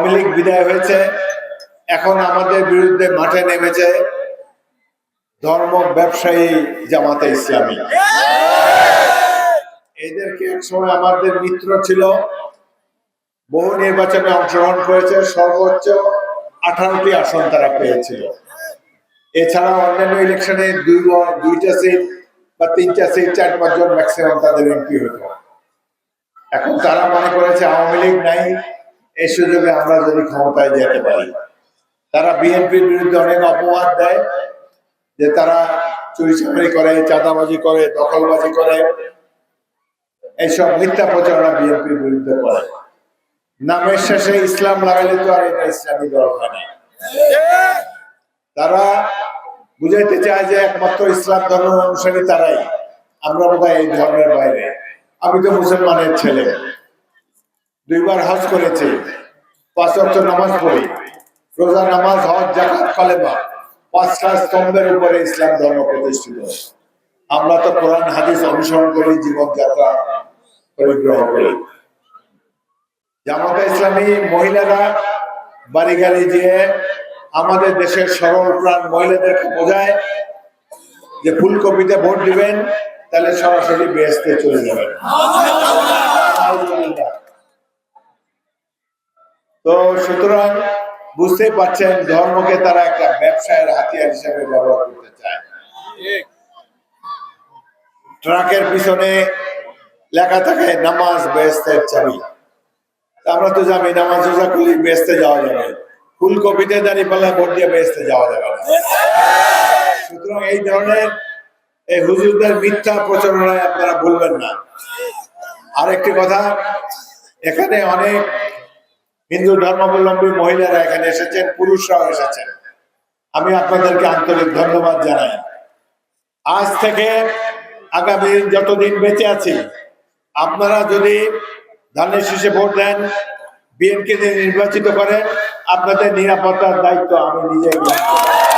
আওয়ামী লীগ বিদায় হয়েছে, এখন আমাদের বিরুদ্ধে মাঠে নেমেছে ধর্ম ব্যবসায়ী জামাতে ইসলামী। এদেরকে একসময় আমাদের মিত্র ছিল, বহু নির্বাচনে অংশগ্রহণ করেছে, সর্বোচ্চ 18টি আসন তারা পেয়েছিল। এছাড়া অন্যান্য ইলেকশনে দুইটা সিট বা 3টা সিট, 4-5 জন ম্যাক্সিমাম তাদের এমপি হতো। এখন তারা মনে করেছে আওয়ামী লীগ নাই, এই সুযোগে আমরা যদি ক্ষমতায় যেতে পারি। তারা বিএনপির বিরুদ্ধে অনেক অপবাদ দেয় যে তারা চুরি চামারি করে, চাঁদাবাজি করে, দখলবাজি করে, এইসব মিথ্যা প্রচারণা বিএনপির বিরুদ্ধে করে। নামের শেষে ইসলাম লাগালে তো আর এটা ইসলামী দল হয় না। তারা বুঝাইতে চায় যে একমাত্র ইসলাম ধর্ম অনুসারী তারাই, আমরা বোধহয় এই ধর্মের বাইরে। আমি তো মুসলমানের ছেলে, 2 বার হজ করেছি, 5 ওয়াক্ত নামাজ পড়ি, রোজা, নামাজ, হজ, যাকাত, কালেমা, 5টা স্তম্ভের উপরে ইসলাম ধর্ম প্রতিষ্ঠিত। আমরা তো কোরআন হাদিস অনুসরণ করি, জীবনযাত্রা পরিগ্রহ করি। জামাতে ইসলামী মহিলারা বাড়ি গাড়ি দিয়ে আমাদের দেশের সরল প্রাণ মহিলাদেরকে বোঝায় যে ফুলকপিতে ভোট দিবেন, তাহলে সরাসরি বেহেশতে চলে যাবেন। তো সুতরাং বুঝতেই পারছেন, ধর্মকে তারা একটা ব্যবসায়ের হাতিয়ার হিসেবে ব্যবহার করতে চায়। ট্রাকের পিছনে লেখা থাকে নামাজ বেহেশতের চাবি। আমরা তো জানি নামাজ রোজা করলে বেহেশতে যাওয়া যাবে, ফুলকপিতে দাঁড়িয়ে পাল্লায় ভোট দিয়ে বেহেশতে যাওয়া যাবে না। সুতরাং এই ধরনের এই হুজুরদের মিথ্যা প্রচারণায় আপনারা ভুলবেন না। আরেকটি কথা, এখানে অনেক হিন্দু ধর্মাবলম্বী মহিলারা এখানে এসেছেন, পুরুষরাও এসেছেন। আমি আপনাদেরকে আন্তরিক ধন্যবাদ জানাই। আজ থেকে আগামী যতদিন বেঁচে আছি, আপনারা যদি ধানের শীষে ভোট দেন, বিএনপিকে নির্বাচিত করেন, আপনাদের নিরাপত্তার দায়িত্ব আমি নিজে গ্রহণ করব।